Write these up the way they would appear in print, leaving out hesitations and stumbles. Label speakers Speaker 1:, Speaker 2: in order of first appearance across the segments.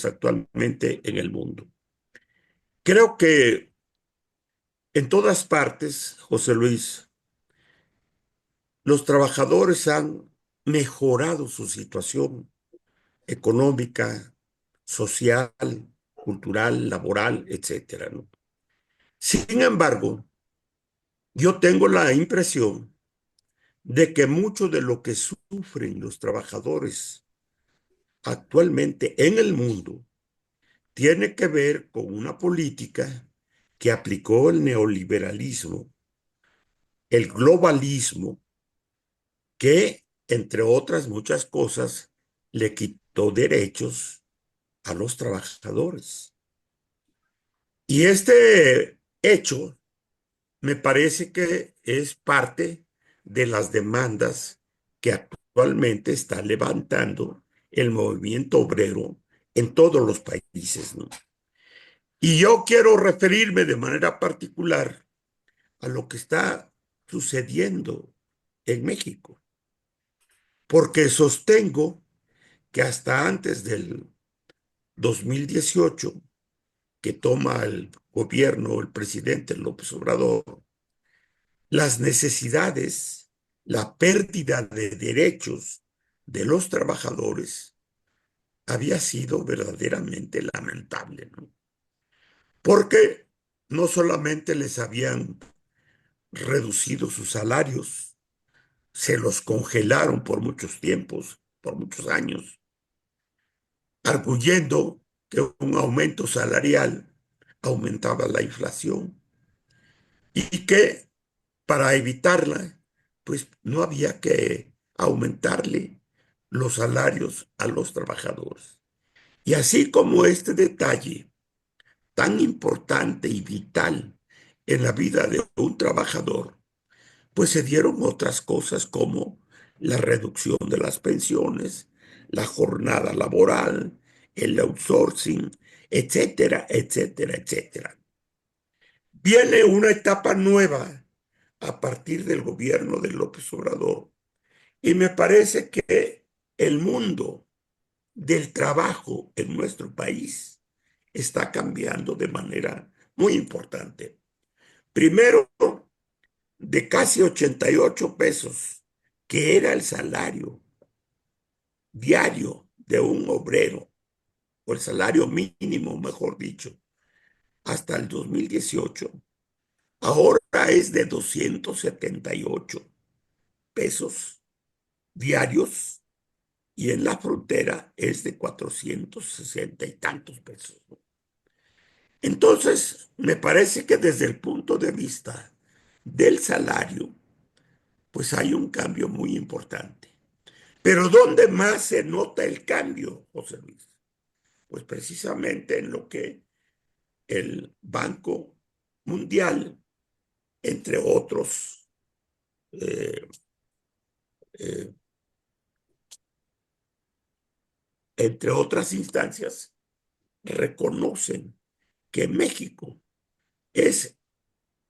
Speaker 1: trabajadores actualmente en el mundo. Creo que en todas partes, José Luis, los trabajadores han mejorado su situación económica, social, cultural, laboral, etcétera, ¿no? Sin embargo, yo tengo la impresión de que mucho de lo que sufren los trabajadores actualmente en el mundo tiene que ver con una política que aplicó el neoliberalismo, el globalismo, que, entre otras muchas cosas, le quitó derechos a los trabajadores. Y este hecho me parece que es parte de las demandas que actualmente está levantando el movimiento obrero en todos los países, ¿no? Y yo quiero referirme de manera particular a lo que está sucediendo en México, porque sostengo que hasta antes del 2018, que toma el gobierno el presidente López Obrador, las necesidades, la pérdida de derechos de los trabajadores había sido verdaderamente lamentable, ¿no? Porque no solamente les habían reducido sus salarios, se los congelaron por muchos tiempos, por muchos años, arguyendo que un aumento salarial aumentaba la inflación y que para evitarla, pues no había que aumentarle los salarios a los trabajadores. Y así como este detalle tan importante y vital en la vida de un trabajador, pues se dieron otras cosas como la reducción de las pensiones, la jornada laboral, el outsourcing, etcétera, etcétera, etcétera. Viene una etapa nueva a partir del gobierno de López Obrador y me parece que el mundo del trabajo en nuestro país está cambiando de manera muy importante. Primero, de casi 88 pesos, que era el salario diario de un obrero, o el salario mínimo, mejor dicho, hasta el 2018, ahora es de 278 pesos diarios y en la frontera es de 460 y tantos pesos. Entonces, me parece que desde el punto de vista del salario, pues hay un cambio muy importante. Pero ¿dónde más se nota el cambio, José Luis? Pues precisamente en lo que el Banco Mundial, entre otros, eh, eh, entre otras instancias, reconocen que México es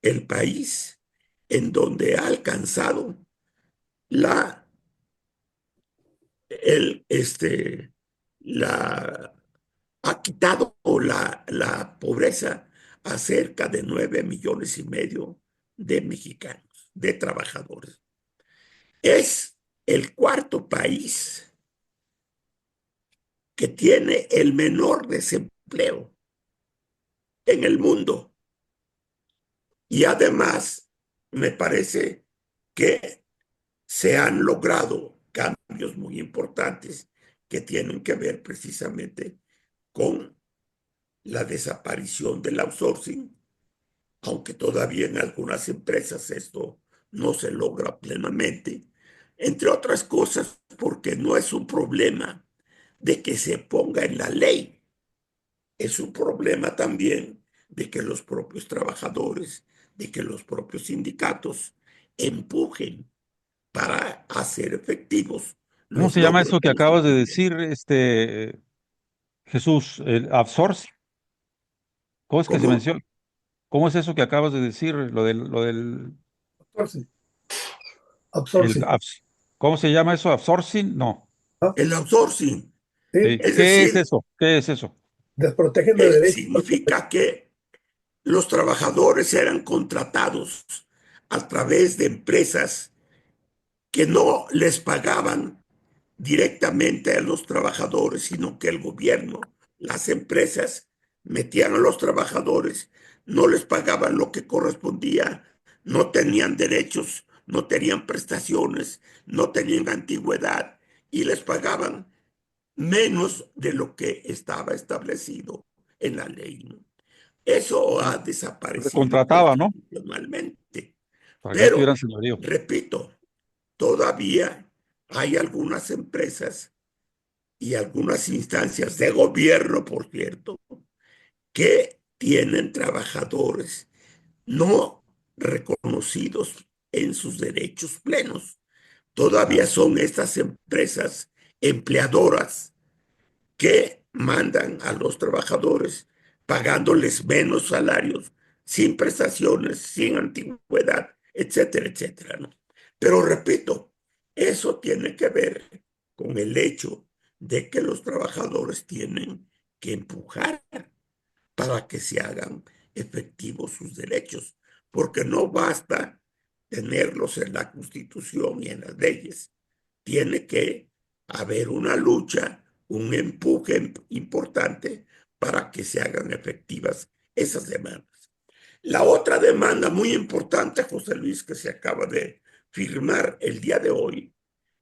Speaker 1: el país en donde ha alcanzado la, el, este, la, ha quitado la pobreza a cerca de 9,5 millones de mexicanos, de trabajadores. Es el cuarto país que tiene el menor desempleo en el mundo. Y además, me parece que se han logrado cambios muy importantes que tienen que ver precisamente con la desaparición del outsourcing, aunque todavía en algunas empresas esto no se logra plenamente, entre otras cosas porque no es un problema de que se ponga en la ley, es un problema también de que los propios trabajadores, de que los propios sindicatos empujen para hacer efectivos
Speaker 2: ¿Cómo
Speaker 1: los
Speaker 2: se llama
Speaker 1: logros
Speaker 2: eso
Speaker 1: de
Speaker 2: que
Speaker 1: los
Speaker 2: acabas de
Speaker 1: dirigentes.
Speaker 2: decir, Jesús, el outsourcing? ¿Cómo es que se
Speaker 1: ¿Cómo?
Speaker 2: menciona? ¿Cómo es eso que acabas de decir, lo del
Speaker 3: Outsourcing.
Speaker 2: el
Speaker 3: Outsourcing.
Speaker 2: ¿cómo se llama eso? ¿Outsourcing? No.
Speaker 3: ¿Ah?
Speaker 1: El outsourcing,
Speaker 2: Sí.
Speaker 1: es
Speaker 2: ¿Qué es
Speaker 1: decir,
Speaker 2: eso? ¿Qué es eso?
Speaker 3: desprotegen de derechos.
Speaker 1: Significa que los trabajadores eran contratados a través de empresas que no les pagaban directamente a los trabajadores, sino que el gobierno, las empresas, metían a los trabajadores, no les pagaban lo que correspondía, no tenían derechos, no tenían prestaciones, no tenían antigüedad y les pagaban menos de lo que estaba establecido en la ley, ¿no? Eso ha
Speaker 2: Se
Speaker 1: desaparecido
Speaker 2: contrataba, ¿no?
Speaker 1: constitucionalmente.
Speaker 2: Para que no tuvieran
Speaker 1: Pero,
Speaker 2: señorío.
Speaker 1: repito, todavía hay algunas empresas y algunas instancias de gobierno, por cierto, que tienen trabajadores no reconocidos en sus derechos plenos. Todavía
Speaker 2: Claro.
Speaker 1: son estas empresas empleadoras que mandan a los trabajadores pagándoles menos salarios, sin prestaciones, sin antigüedad, etcétera, etcétera, ¿no? Pero repito, eso tiene que ver con el hecho de que los trabajadores tienen que empujar para que se hagan efectivos sus derechos, porque no basta tenerlos en la Constitución y en las leyes. Tiene que haber una lucha, un empuje importante para que se hagan efectivas esas demandas. La otra demanda muy importante, José Luis, que se acaba de firmar el día de hoy,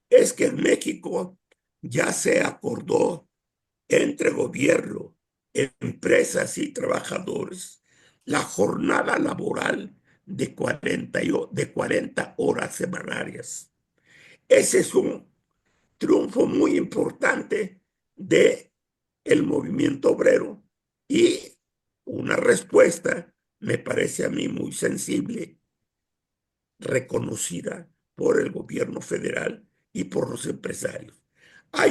Speaker 1: es que en México ya se acordó entre gobierno, empresas y trabajadores la jornada laboral de 40 horas semanarias. Ese es un triunfo muy importante de el movimiento obrero y una respuesta, me parece a mí muy sensible, reconocida por el gobierno federal y por los empresarios.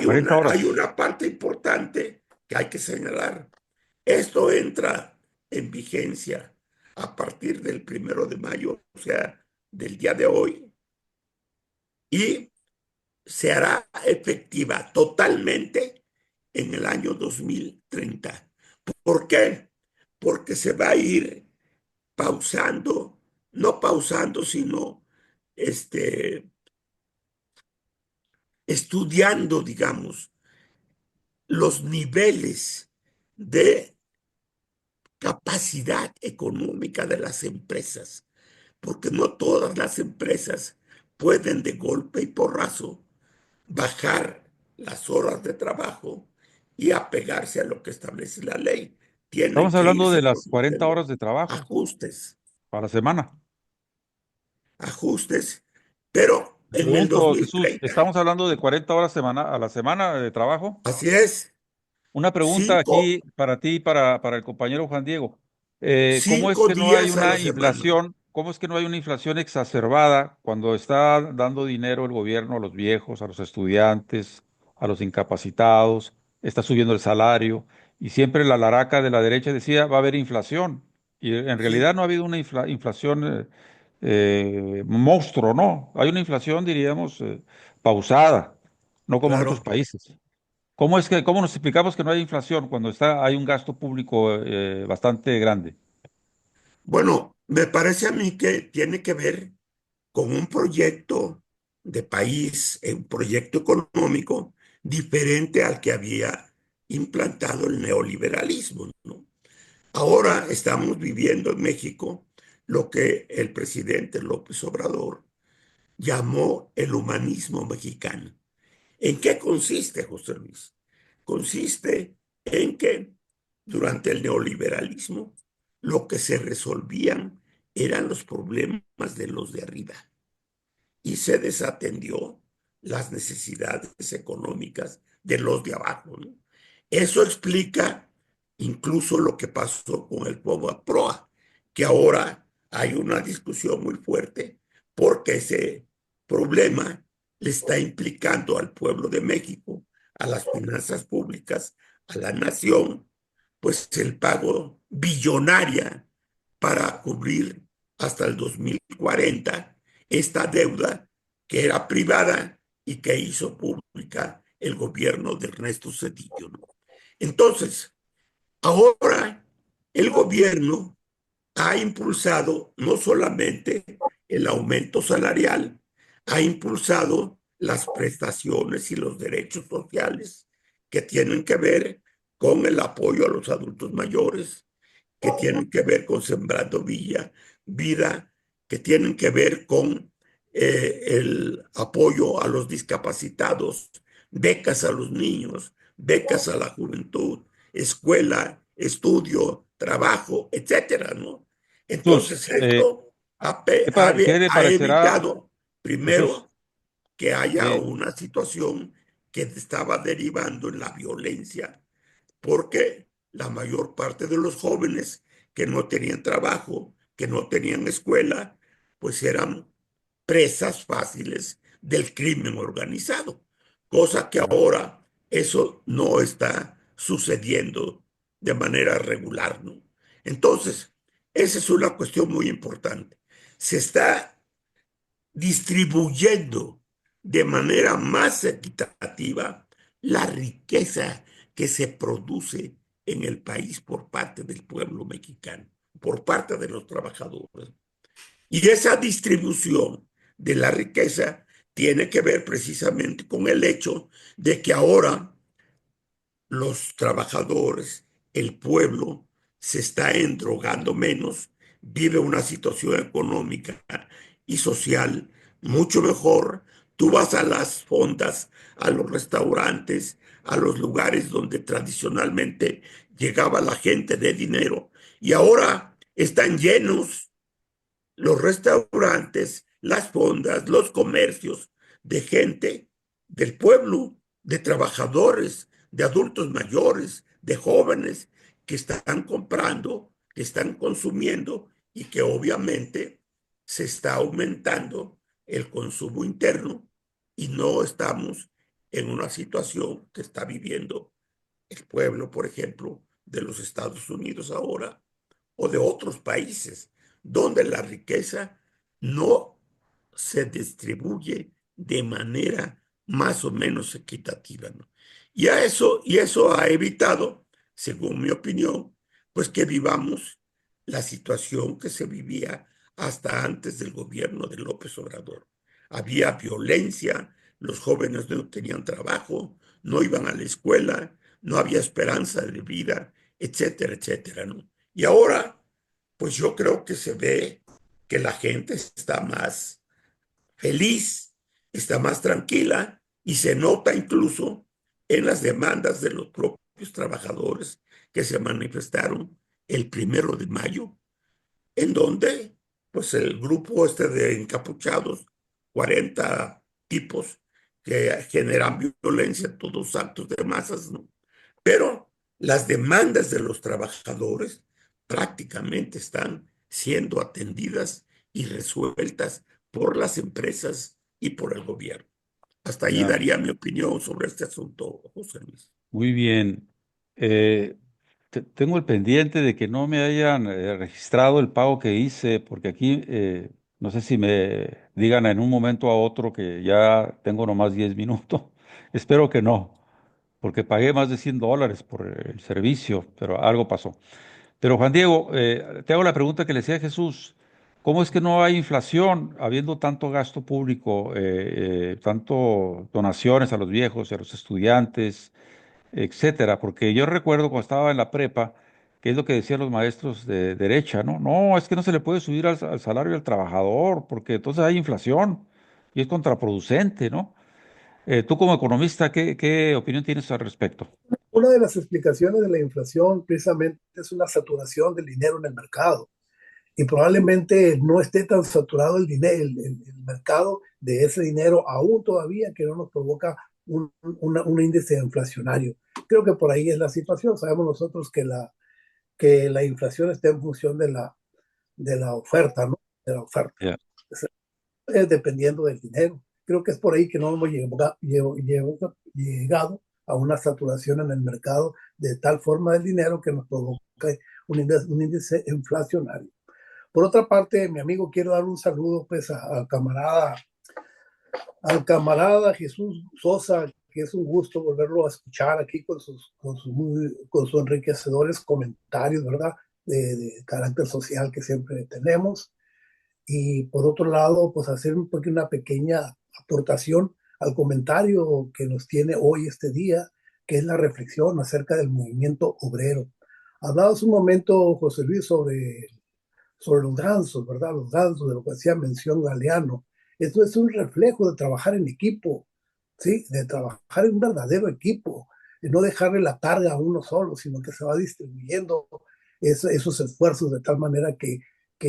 Speaker 2: 40
Speaker 1: Hay
Speaker 2: horas.
Speaker 1: una parte importante que hay que señalar. Esto entra en vigencia a partir del 1 de mayo, o sea, del día de hoy, y se hará efectiva totalmente en el año 2030. ¿Por qué? Porque se va a ir pausando, no pausando, sino este, estudiando, digamos, los niveles de capacidad económica de las empresas, porque no todas las empresas pueden de golpe y porrazo bajar las horas de trabajo y apegarse a lo que establece la ley. Tienen
Speaker 2: Estamos
Speaker 1: que
Speaker 2: hablando de
Speaker 1: irse
Speaker 2: las 40
Speaker 1: produciendo
Speaker 2: horas de trabajo
Speaker 1: ajustes,
Speaker 2: a la semana.
Speaker 1: ajustes, pero
Speaker 2: Te
Speaker 1: en el
Speaker 2: pregunto, Jesús,
Speaker 1: 2030,
Speaker 2: ¿estamos hablando de 40 horas a la semana de trabajo?
Speaker 1: así es,
Speaker 2: Una pregunta
Speaker 1: cinco,
Speaker 2: aquí para ti y para el compañero Juan Diego. ¿Cómo es
Speaker 1: cinco
Speaker 2: que no hay
Speaker 1: días a la
Speaker 2: una
Speaker 1: semana.
Speaker 2: inflación? ¿Cómo es que no hay una inflación exacerbada cuando está dando dinero el gobierno a los viejos, a los estudiantes, a los incapacitados, está subiendo el salario y siempre la laraca de la derecha decía va a haber inflación y en realidad
Speaker 1: Sí,
Speaker 2: no ha habido una inflación monstruo, ¿no? Hay una inflación, diríamos, pausada, no como en otros
Speaker 1: claro.
Speaker 2: países. ¿Cómo nos explicamos que no hay inflación cuando hay un gasto público bastante grande?
Speaker 1: Bueno, me parece a mí que tiene que ver con un proyecto de país, un proyecto económico diferente al que había implantado el neoliberalismo, ¿no? Ahora estamos viviendo en México lo que el presidente López Obrador llamó el humanismo mexicano. ¿En qué consiste, José Luis? Consiste en que durante el neoliberalismo lo que se resolvían eran los problemas de los de arriba y se desatendió las necesidades económicas de los de abajo, ¿no? Eso explica incluso lo que pasó con el pueblo proa, que ahora hay una discusión muy fuerte porque ese problema le está implicando al pueblo de México, a las finanzas públicas, a la nación, pues el pago billonaria para cubrir hasta el 2040 esta deuda que era privada y que hizo pública el gobierno de Ernesto Zedillo, ¿no? Entonces, Ahora, el gobierno ha impulsado no solamente el aumento salarial, ha impulsado las prestaciones y los derechos sociales que tienen que ver con el apoyo a los adultos mayores, que tienen que ver con Sembrando Vida, que tienen que ver con el apoyo a los discapacitados, becas a los niños, becas a la juventud, escuela, estudio, trabajo, etcétera, ¿no?
Speaker 2: Jesús,
Speaker 1: Entonces, esto
Speaker 2: ¿qué le
Speaker 1: ha
Speaker 2: parecerá,
Speaker 1: evitado,
Speaker 2: Jesús?
Speaker 1: primero, que haya
Speaker 2: Sí,
Speaker 1: una situación que estaba derivando en la violencia, porque la mayor parte de los jóvenes que no tenían trabajo, que no tenían escuela, pues eran presas fáciles del crimen organizado, cosa que ahora eso no está sucediendo de manera regular, ¿no? Entonces, esa es una cuestión muy importante. Se está distribuyendo de manera más equitativa la riqueza que se produce en el país por parte del pueblo mexicano, por parte de los trabajadores. Y esa distribución de la riqueza tiene que ver precisamente con el hecho de que ahora los trabajadores, el pueblo, se está endrogando menos, vive una situación económica y social mucho mejor. Tú vas a las fondas, a los restaurantes, a los lugares donde tradicionalmente llegaba la gente de dinero y ahora están llenos los restaurantes, las fondas, los comercios de gente del pueblo, de trabajadores, de adultos mayores, de jóvenes que están comprando, que están consumiendo y que obviamente se está aumentando el consumo interno y no estamos en una situación que está viviendo el pueblo, por ejemplo, de los Estados Unidos ahora o de otros países donde la riqueza no se distribuye de manera más o menos equitativa, ¿no? Y eso ha evitado, según mi opinión, pues que vivamos la situación que se vivía hasta antes del gobierno de López Obrador. Había violencia, los jóvenes no tenían trabajo, no iban a la escuela, no había esperanza de vida, etcétera, etcétera, ¿no? Y ahora, pues yo creo que se ve que la gente está más feliz, está más tranquila y se nota incluso en las demandas de los propios trabajadores que se manifestaron el 1 de mayo, en donde pues el grupo este de encapuchados, 40 tipos que generan violencia, todos actos de masas, ¿no? Pero las demandas de los trabajadores prácticamente están siendo atendidas y resueltas por las empresas y por el gobierno. Hasta ahí
Speaker 2: ya,
Speaker 1: daría mi opinión sobre este asunto, José Luis.
Speaker 2: muy bien. Eh, Tengo el pendiente de que no me hayan registrado el pago que hice, porque aquí no sé si me digan en un momento a otro que ya tengo nomás 10 minutos. Espero que no, porque pagué más de $100 por el servicio, pero algo pasó. Pero Juan Diego, te hago la pregunta que le decía a Jesús. ¿Cómo es que no hay inflación habiendo tanto gasto público, tanto donaciones a los viejos y a los estudiantes, etcétera? Porque yo recuerdo cuando estaba en la prepa, que es lo que decían los maestros de derecha, ¿no? No, es que no se le puede subir al salario al trabajador, porque entonces hay inflación y es contraproducente, ¿no? Tú como economista, ¿qué opinión tienes al respecto?
Speaker 3: Una de las explicaciones de la inflación precisamente es una saturación del dinero en el mercado y probablemente no esté tan saturado el dinero, el mercado de ese dinero aún todavía que no nos provoca un índice inflacionario. Creo que por ahí es la situación. Sabemos nosotros que la inflación está en función de la oferta, ¿no? De la oferta.
Speaker 2: Ya,
Speaker 3: Es dependiendo del dinero. Creo que es por ahí que no hemos llegado a una saturación en el mercado de tal forma del dinero que nos provoca un índice inflacionario. Por otra parte, mi amigo, quiero dar un saludo pues al camarada Jesús Sosa, que es un gusto volverlo a escuchar aquí con sus enriquecedores comentarios, ¿verdad? De carácter social que siempre tenemos. Y por otro lado, pues hacer una pequeña aportación al comentario que nos tiene hoy este día, que es la reflexión acerca del movimiento obrero. Hablabas un momento, José Luis, sobre los gansos, ¿verdad? Los gansos, de lo que hacía mención Galeano. Esto es un reflejo de trabajar en equipo, ¿sí? De trabajar en un verdadero equipo, de no dejarle la carga a uno solo, sino que se va distribuyendo esos esfuerzos de tal manera que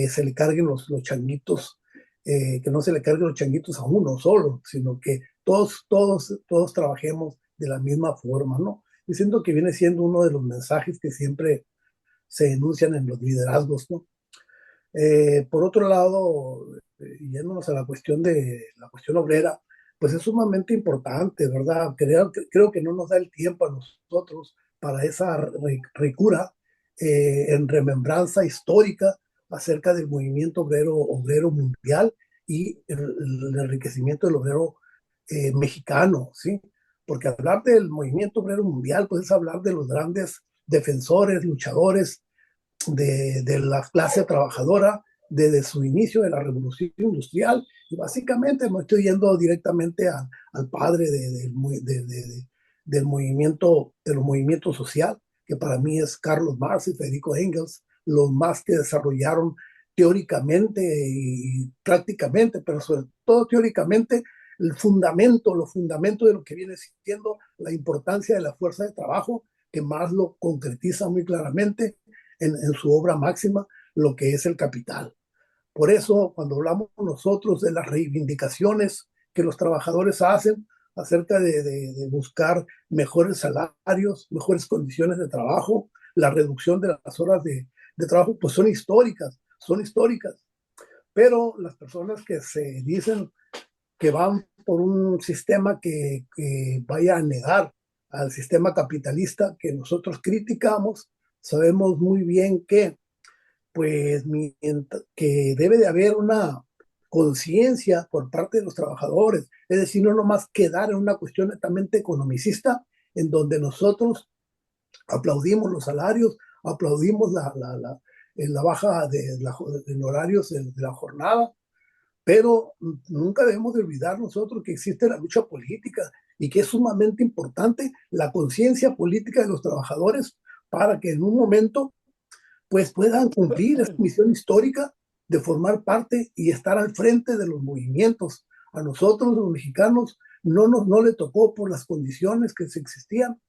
Speaker 3: se le carguen los changuitos, que no se le carguen los changuitos a uno solo, sino que todos trabajemos de la misma forma, ¿no? Y siento que viene siendo uno de los mensajes que siempre se enuncian en los liderazgos, ¿no? Por otro lado, yéndonos a la cuestión obrera, pues es sumamente importante, ¿verdad? Creo que no nos da el tiempo a nosotros para esa ricura en remembranza histórica acerca del movimiento obrero mundial y el enriquecimiento del obrero mexicano, ¿sí? Porque hablar del movimiento obrero mundial, pues es hablar de los grandes defensores, luchadores, de la clase trabajadora desde su inicio de la revolución industrial. Y básicamente me estoy yendo directamente al padre del movimiento, de los movimientos social, que para mí es Carlos Marx y Federico Engels, los más que desarrollaron teóricamente y prácticamente, pero sobre todo teóricamente, los fundamentos de lo que viene siendo la importancia de la fuerza de trabajo, que más lo concretiza muy claramente en su obra máxima, lo que es el capital. Por eso, cuando hablamos nosotros de las reivindicaciones que los trabajadores hacen acerca de buscar mejores salarios, mejores condiciones de trabajo, la reducción de las horas de trabajo, pues son históricas. Pero las personas que se dicen que van por un sistema que vaya a negar al sistema capitalista que nosotros criticamos, sabemos muy bien que, pues, que debe de haber una conciencia por parte de los trabajadores, es decir, no nomás quedar en una cuestión netamente economicista, en donde nosotros aplaudimos los salarios, aplaudimos la baja en horarios de la jornada, pero nunca debemos de olvidar nosotros que existe la lucha política y que es sumamente importante la conciencia política de los trabajadores para que en un momento pues puedan cumplir esta misión histórica de formar parte y estar al frente de los movimientos. A nosotros los mexicanos no le tocó por las condiciones que se existían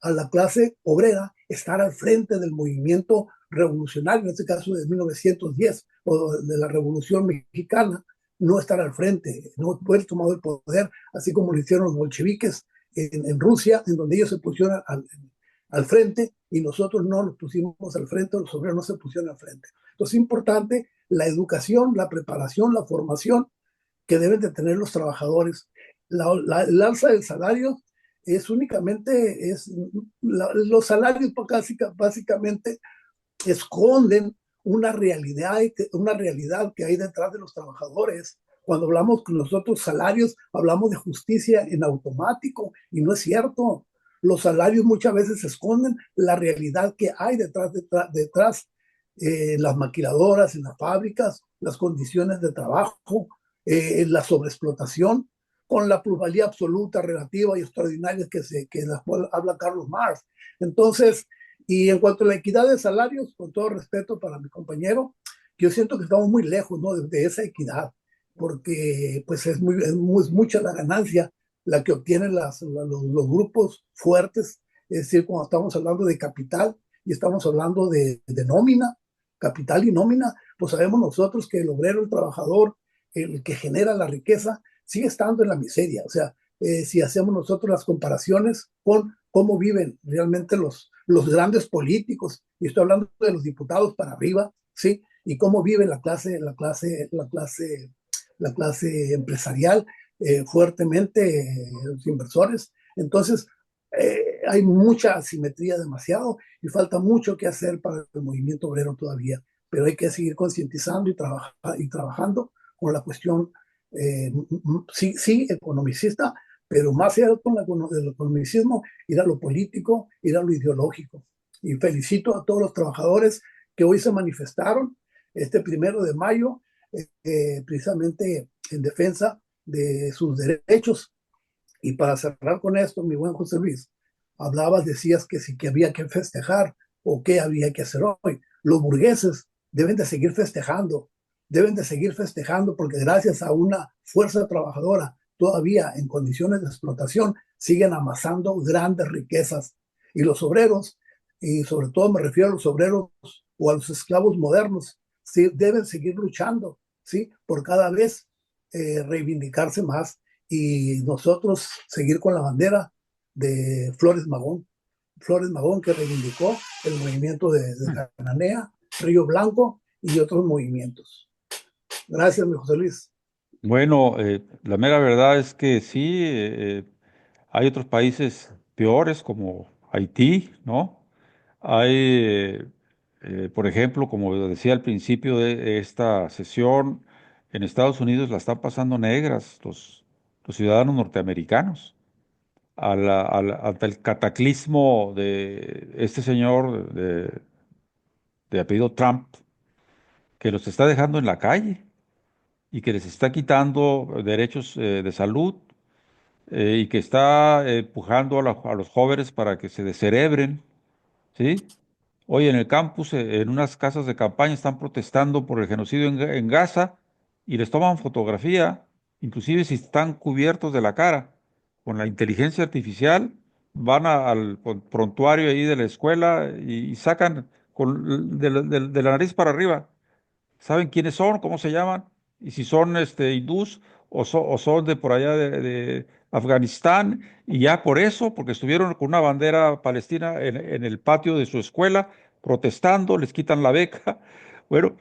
Speaker 3: a la clase obrera estar al frente del movimiento revolucionario, en este caso de 1910 o de la Revolución Mexicana, no estar al frente, no haber tomado el poder, así como lo hicieron los bolcheviques en Rusia, en donde ellos se pusieron al frente y nosotros no nos pusimos al frente, los obreros no se pusieron al frente. Entonces es importante la educación, la preparación, la formación que deben de tener los trabajadores. El alza del salario es únicamente, los salarios básicamente esconden una realidad que hay detrás de los trabajadores. Cuando hablamos con nosotros salarios, hablamos de justicia en automático y no es cierto. Los salarios muchas veces esconden la realidad que hay detrás las maquiladoras, en las fábricas, las condiciones de trabajo, la sobreexplotación, con la plusvalía absoluta, relativa y extraordinaria que de la cual habla Carlos Marx. Entonces, y en cuanto a la equidad de salarios, con todo respeto para mi compañero, yo siento que estamos muy lejos, ¿no?, de esa equidad, porque pues es mucha la ganancia la que obtienen los grupos fuertes, es decir, cuando estamos hablando de capital y estamos hablando de nómina, capital y nómina, pues sabemos nosotros que el obrero, el trabajador, el que genera la riqueza, sigue estando en la miseria. O sea, si hacemos nosotros las comparaciones con cómo viven realmente los grandes políticos, y estoy hablando de los diputados para arriba, ¿sí? Y cómo vive la clase empresarial fuertemente, los inversores. Entonces, hay mucha asimetría demasiado y falta mucho que hacer para el movimiento obrero todavía, pero hay que seguir concientizando y trabajando con la cuestión, sí, sí, economicista, pero más allá del economicismo, ir a lo político, ir a lo ideológico. Y felicito a todos los trabajadores que hoy se manifestaron este 1 de mayo, precisamente en defensa de sus derechos. Y para cerrar con esto, mi buen José Luis, hablabas, decías que sí que había que festejar o qué había que hacer hoy. Los burgueses deben de seguir festejando porque gracias a una fuerza trabajadora todavía en condiciones de explotación siguen amasando grandes riquezas. Y los obreros, y sobre todo me refiero a los obreros o a los esclavos modernos, sí, deben seguir luchando, ¿sí? Por cada vez reivindicarse más y nosotros seguir con la bandera de Flores Magón que reivindicó el movimiento de Cananea, Río Blanco y otros movimientos. Gracias, mi José Luis.
Speaker 2: Bueno, la mera verdad es que sí, hay otros países peores como Haití, ¿no? Hay, por ejemplo, como decía al principio de esta sesión, en Estados Unidos la están pasando negras los ciudadanos norteamericanos ante el cataclismo de este señor de apellido Trump, que los está dejando en la calle y que les está quitando derechos de salud y que está empujando a los jóvenes para que se descerebren, ¿sí? Hoy en el campus, en unas casas de campaña, están protestando por el genocidio en Gaza y les toman fotografía, inclusive si están cubiertos de la cara. Con la inteligencia artificial van al prontuario ahí de la escuela y sacan de la nariz para arriba. Saben quiénes son, cómo se llaman, y si son hindús o son de por allá de Afganistán, y ya por eso, porque estuvieron con una bandera palestina en el patio de su escuela protestando, les quitan la beca. Bueno,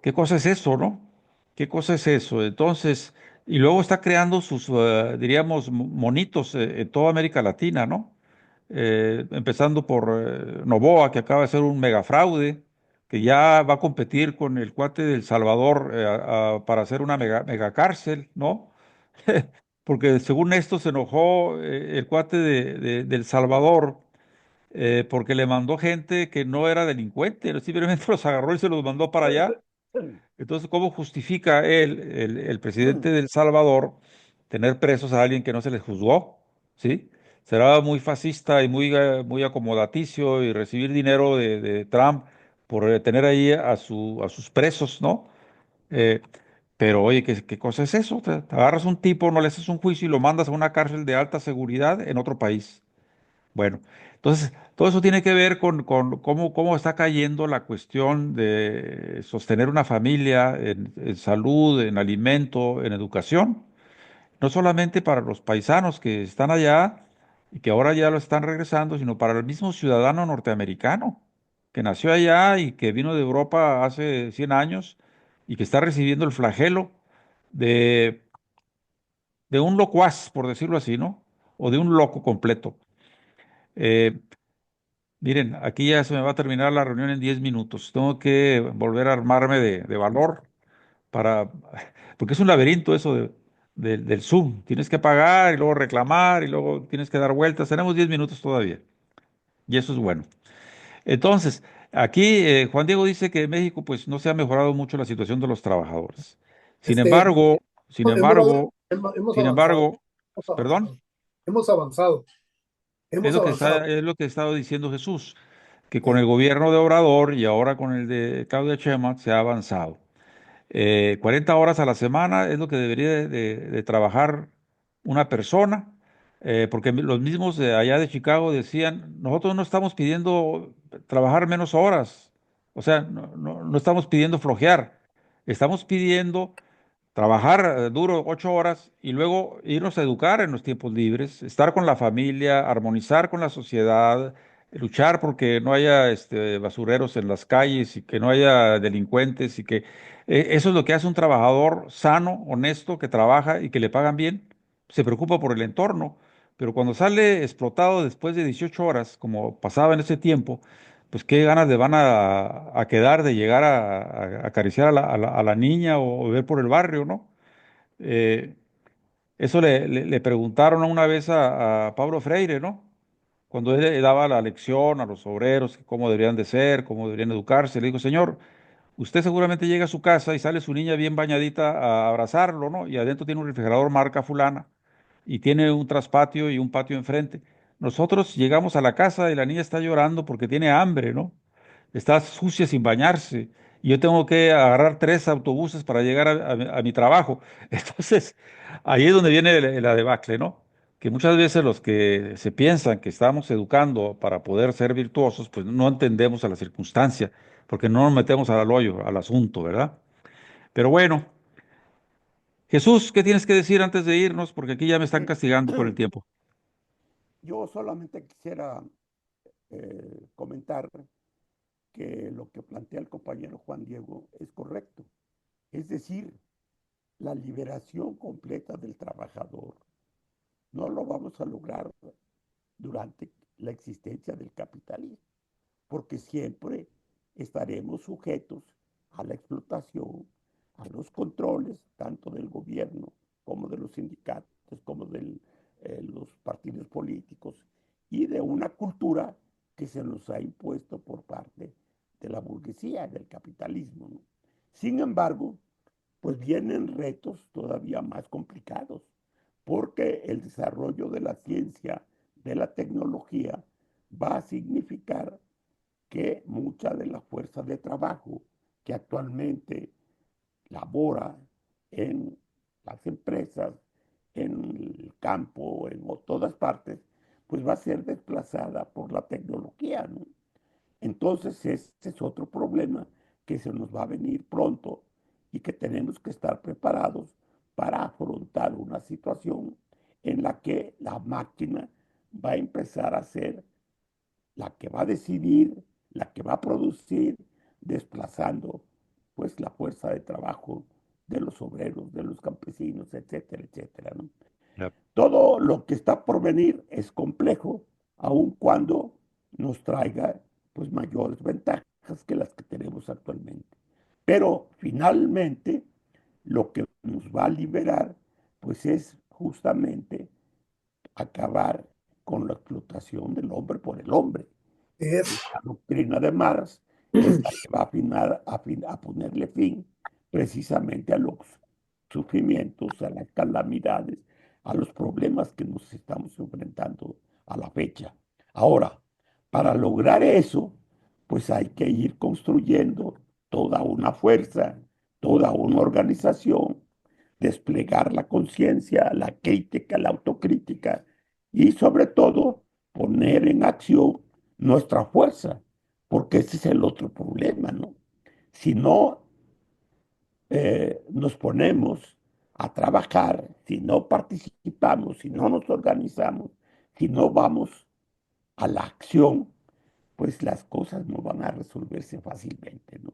Speaker 2: ¿qué cosa es eso, no? ¿Qué cosa es eso? Entonces, y luego está creando sus, diríamos, monitos en toda América Latina, ¿no? Empezando por Novoa, que acaba de ser un megafraude, que ya va a competir con el cuate del Salvador para hacer una mega cárcel, ¿no? Porque según esto se enojó el cuate del Salvador porque le mandó gente que no era delincuente, simplemente los agarró y se los mandó para allá. Entonces, ¿cómo justifica él, el presidente de El Salvador, tener presos a alguien que no se les juzgó? ¿Sí? Será muy fascista y muy acomodaticio y recibir dinero de Trump por tener ahí a sus presos, ¿no? Eh, pero oye, ¿qué cosa es eso? Te agarras un tipo, no le haces un juicio y lo mandas a una cárcel de alta seguridad en otro país. Bueno, entonces, todo eso tiene que ver con cómo está cayendo la cuestión de sostener una familia en salud, en alimento, en educación, no solamente para los paisanos que están allá y que ahora ya lo están regresando, sino para el mismo ciudadano norteamericano que nació allá y que vino de Europa hace 100 años y que está recibiendo el flagelo de, de un locuaz, por decirlo así, ¿no? O de un loco completo. Eh, Miren, aquí ya se me va a terminar la reunión en 10 minutos. Tengo que volver a armarme de valor para, porque es un laberinto eso del Zoom. Tienes que pagar y luego reclamar y luego tienes que dar vueltas. Tenemos 10 minutos todavía y eso es bueno. Entonces, aquí Juan Diego dice que en México pues no se ha mejorado mucho la situación de los trabajadores. Sin
Speaker 3: Este,
Speaker 2: embargo, sin
Speaker 3: hemos,
Speaker 2: embargo,
Speaker 3: hemos
Speaker 2: sin
Speaker 3: avanzado,
Speaker 2: embargo,
Speaker 3: hemos
Speaker 2: perdón,
Speaker 3: avanzado, hemos avanzado, hemos avanzado.
Speaker 2: es lo que ha estado diciendo Jesús, que con el
Speaker 3: Sí.
Speaker 2: gobierno de Obrador y ahora con el de Claudia Sheinbaum se ha avanzado. 40 horas a la semana es lo que debería de trabajar una persona, porque los mismos de allá de Chicago decían, nosotros no estamos pidiendo trabajar menos horas, o sea, no estamos pidiendo flojear, estamos pidiendo trabajar duro 8 horas y luego irnos a educar en los tiempos libres, estar con la familia, armonizar con la sociedad, luchar porque no haya basureros en las calles y que no haya delincuentes y que eso es lo que hace un trabajador sano, honesto, que trabaja y que le pagan bien, se preocupa por el entorno, pero cuando sale explotado después de 18 horas, como pasaba en ese tiempo, pues qué ganas le van a quedar de llegar a acariciar a la niña o ver por el barrio, ¿no? Eh, Eso le preguntaron una vez a Pablo Freire, ¿no? Cuando él le daba la lección a los obreros, cómo deberían de ser, cómo deberían educarse, le dijo, señor, usted seguramente llega a su casa y sale su niña bien bañadita a abrazarlo, ¿no? Y adentro tiene un refrigerador marca fulana y tiene un traspatio y un patio enfrente. Nosotros llegamos a la casa y la niña está llorando porque tiene hambre, ¿no? Está sucia sin bañarse y yo tengo que agarrar 3 autobuses para llegar a mi trabajo. Entonces, ahí es donde viene la debacle, ¿no? Que muchas veces los que se piensan que estamos educando para poder ser virtuosos, pues no entendemos a la circunstancia, porque no nos metemos al hoyo, al asunto, ¿verdad? Pero bueno, Jesús, ¿qué tienes que decir antes de irnos? Porque aquí ya me están
Speaker 1: Eh,
Speaker 2: castigando por el tiempo.
Speaker 1: Yo solamente quisiera comentar que lo que plantea el compañero Juan Diego es correcto. Es decir, la liberación completa del trabajador no lo vamos a lograr durante la existencia del capitalismo, porque siempre estaremos sujetos a la explotación, a los controles, tanto del gobierno como de los sindicatos, como de los partidos políticos y de una cultura que se nos ha impuesto por parte de la burguesía, del capitalismo, ¿no? Sin embargo, pues vienen retos todavía más complicados, porque el desarrollo de la ciencia, de la tecnología, va a significar que mucha de la fuerza de trabajo que actualmente labora en las empresas, en el campo, en todas partes, pues va a ser desplazada por la tecnología, ¿no? Entonces, ese es otro problema que se nos va a venir pronto y que tenemos que estar preparados para afrontar una situación en la que la máquina va a empezar a ser la que va a decidir, la que va a producir, desplazando pues la fuerza de trabajo de los obreros, de los campesinos, etcétera, etcétera, ¿no?
Speaker 2: Ya.
Speaker 1: Todo lo que está por venir es complejo, aun cuando nos traiga pues mayores ventajas que las que tenemos actualmente. Pero finalmente lo que nos va a liberar pues es justamente acabar con la explotación del hombre por el hombre. Y
Speaker 3: Es,
Speaker 1: la doctrina de Marx es la que va a, a ponerle fin precisamente a los sufrimientos, a las calamidades, a los problemas que nos estamos enfrentando a la fecha. Ahora, para lograr eso, pues hay que ir construyendo toda una fuerza, toda una organización, desplegar la conciencia, la crítica, la autocrítica y sobre todo poner en acción nuestra fuerza, porque ese es el otro problema, ¿no? Si no nos ponemos a trabajar, si no participamos, si no nos organizamos, si no vamos a la acción, pues las cosas no van a resolverse fácilmente, ¿no?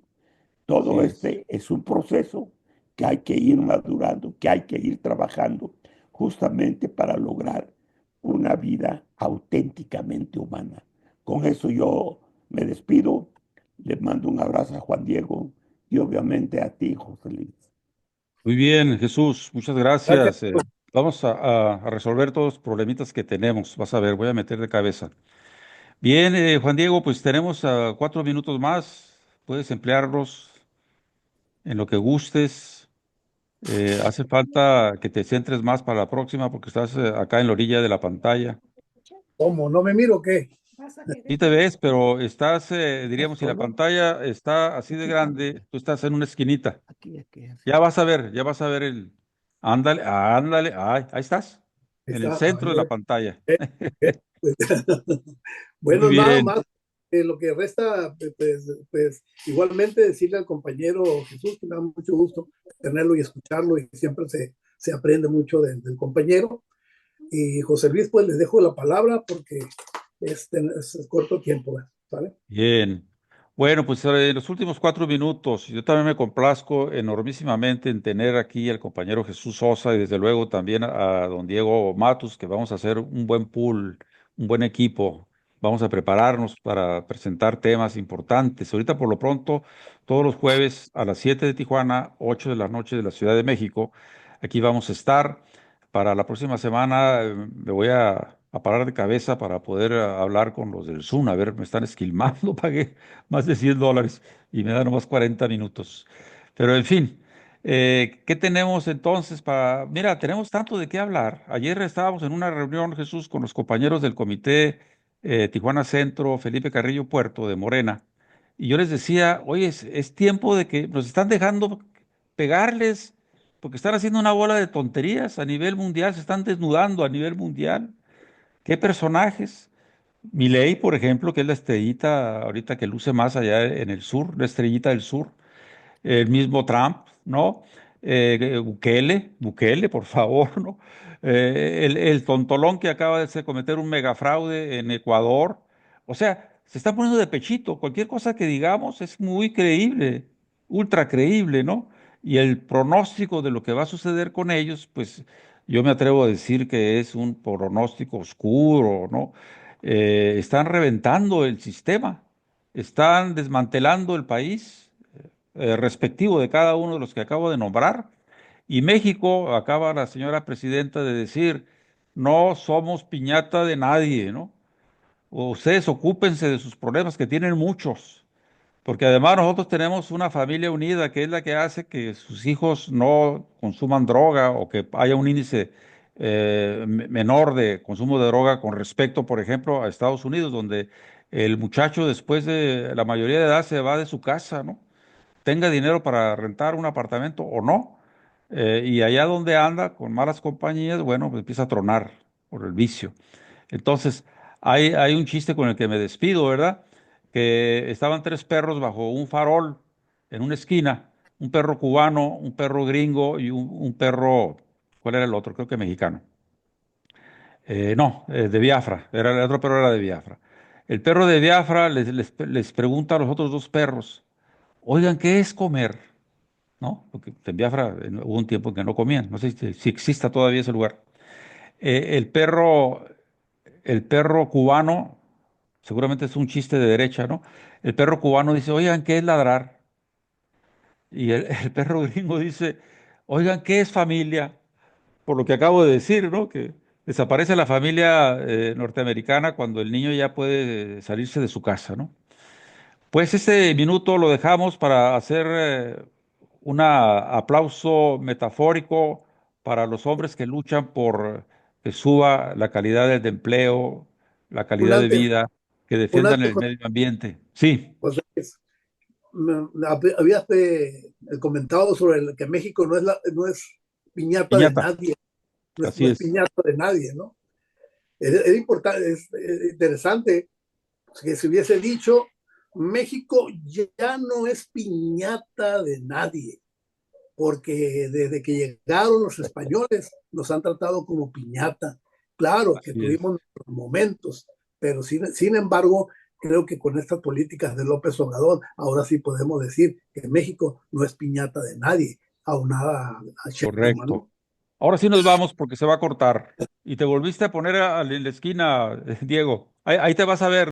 Speaker 1: Todo
Speaker 2: Así es.
Speaker 1: este es un proceso que hay que ir madurando, que hay que ir trabajando justamente para lograr una vida auténticamente humana. Con eso yo me despido, le mando un abrazo a Juan Diego y obviamente a ti, José Luis.
Speaker 2: Muy bien, Jesús, muchas
Speaker 3: gracias.
Speaker 2: gracias. Vamos a resolver todos los problemitas que tenemos. Vas a ver, voy a meter de cabeza. Bien, Juan Diego, pues tenemos 4 minutos más. Puedes emplearlos en lo que gustes. Hace falta que te centres más para la próxima porque estás acá en la orilla de la pantalla.
Speaker 3: ¿Cómo? ¿No me miro o qué?
Speaker 2: Sí te ves, pero estás, diríamos, si la
Speaker 1: Solo
Speaker 2: pantalla está así de
Speaker 1: aquí
Speaker 2: grande,
Speaker 1: también,
Speaker 2: tú estás en una esquinita.
Speaker 1: aquí, así.
Speaker 2: Ya vas a ver el... Ándale, ándale, ahí estás,
Speaker 3: Ahí
Speaker 2: en el
Speaker 3: está.
Speaker 2: centro de la pantalla.
Speaker 3: Eh, pues,
Speaker 2: Muy
Speaker 3: bueno, nada
Speaker 2: bien,
Speaker 3: más. Lo que resta, pues, igualmente decirle al compañero Jesús que me da mucho gusto tenerlo y escucharlo y siempre se aprende mucho del compañero. Y José Luis, pues les dejo la palabra porque es corto tiempo, ¿vale?
Speaker 2: bien. Bueno, pues en los últimos 4 minutos, yo también me complazco enormísimamente en tener aquí al compañero Jesús Sosa y desde luego también a don Diego Matus, que vamos a hacer un buen pool, un buen equipo. Vamos a prepararnos para presentar temas importantes. Ahorita por lo pronto, todos los jueves a las 7 de Tijuana, 8 de la noche de la Ciudad de México, aquí vamos a estar para la próxima semana me voy a parar de cabeza para poder hablar con los del Zoom. A ver, me están esquilmando, pagué más de $100 y me dan nomás 40 minutos. Pero en fin, ¿qué tenemos entonces para... Mira, tenemos tanto de qué hablar. Ayer estábamos en una reunión, Jesús, con los compañeros del comité Tijuana Centro, Felipe Carrillo Puerto de Morena. Y yo les decía, oye, es tiempo de que nos están dejando pegarles porque están haciendo una bola de tonterías a nivel mundial, se están desnudando a nivel mundial. ¿Qué personajes? Milei, por ejemplo, que es la estrellita ahorita que luce más allá en el sur, la estrellita del sur, el mismo Trump, ¿no? Bukele, por favor, ¿no? El tontolón que acaba de cometer un megafraude en Ecuador. O sea, se está poniendo de pechito. Cualquier cosa que digamos es muy creíble, ultra creíble, ¿no? Y el pronóstico de lo que va a suceder con ellos, pues yo me atrevo a decir que es un pronóstico oscuro, ¿no? Están reventando el sistema, están desmantelando el país respectivo de cada uno de los que acabo de nombrar. Y México, acaba la señora presidenta de decir, no somos piñata de nadie, ¿no? Ustedes ocúpense de sus problemas, que tienen muchos, porque además nosotros tenemos una familia unida que es la que hace que sus hijos no consuman droga o que haya un índice menor de consumo de droga con respecto, por ejemplo, a Estados Unidos, donde el muchacho después de la mayoría de edad se va de su casa, ¿no? Tenga dinero para rentar un apartamento o no. Y allá donde anda con malas compañías, bueno, pues empieza a tronar por el vicio. Entonces, hay un chiste con el que me despido, ¿verdad? Que estaban tres perros bajo un farol en una esquina, un perro cubano, un perro gringo y un perro, ¿cuál era el otro? Creo que mexicano. No, de Biafra, el otro perro era de Biafra. El perro de Biafra les pregunta a los otros dos perros, oigan, ¿qué es comer? ¿No? Porque en Biafra hubo un tiempo en que no comían, no sé si exista todavía ese lugar. Eh, el perro, el perro cubano, seguramente es un chiste de derecha, ¿no? El perro cubano dice, oigan, ¿qué es ladrar? Y el perro gringo dice, oigan, ¿qué es familia? Por lo que acabo de decir, ¿no? Que desaparece la familia norteamericana cuando el niño ya puede salirse de su casa, ¿no? Pues este minuto lo dejamos para hacer un aplauso metafórico para los hombres que luchan por que suba la calidad del empleo, la
Speaker 3: Un
Speaker 2: calidad de
Speaker 3: antes,
Speaker 2: vida, que
Speaker 3: un
Speaker 2: defiendan
Speaker 3: antes,
Speaker 2: el medio ambiente. Sí,
Speaker 3: José, habías comentado sobre que México no es piñata de
Speaker 2: piñata,
Speaker 3: nadie,
Speaker 2: así
Speaker 3: no es
Speaker 2: es,
Speaker 3: piñata de nadie, ¿no? Es importante, es interesante que se hubiese dicho, México ya no es piñata de nadie, porque desde que llegaron los españoles nos han tratado como piñata. Claro que
Speaker 2: así es.
Speaker 3: tuvimos nuestros momentos, pero sin embargo, creo que con estas políticas de López Obrador, ahora sí podemos decir que México no es piñata de nadie, aunada a Sheinbaum, ¿no?
Speaker 2: Correcto. Ahora sí nos vamos porque se va a cortar. Y te volviste a poner en la esquina, Diego. Ahí te vas a ver.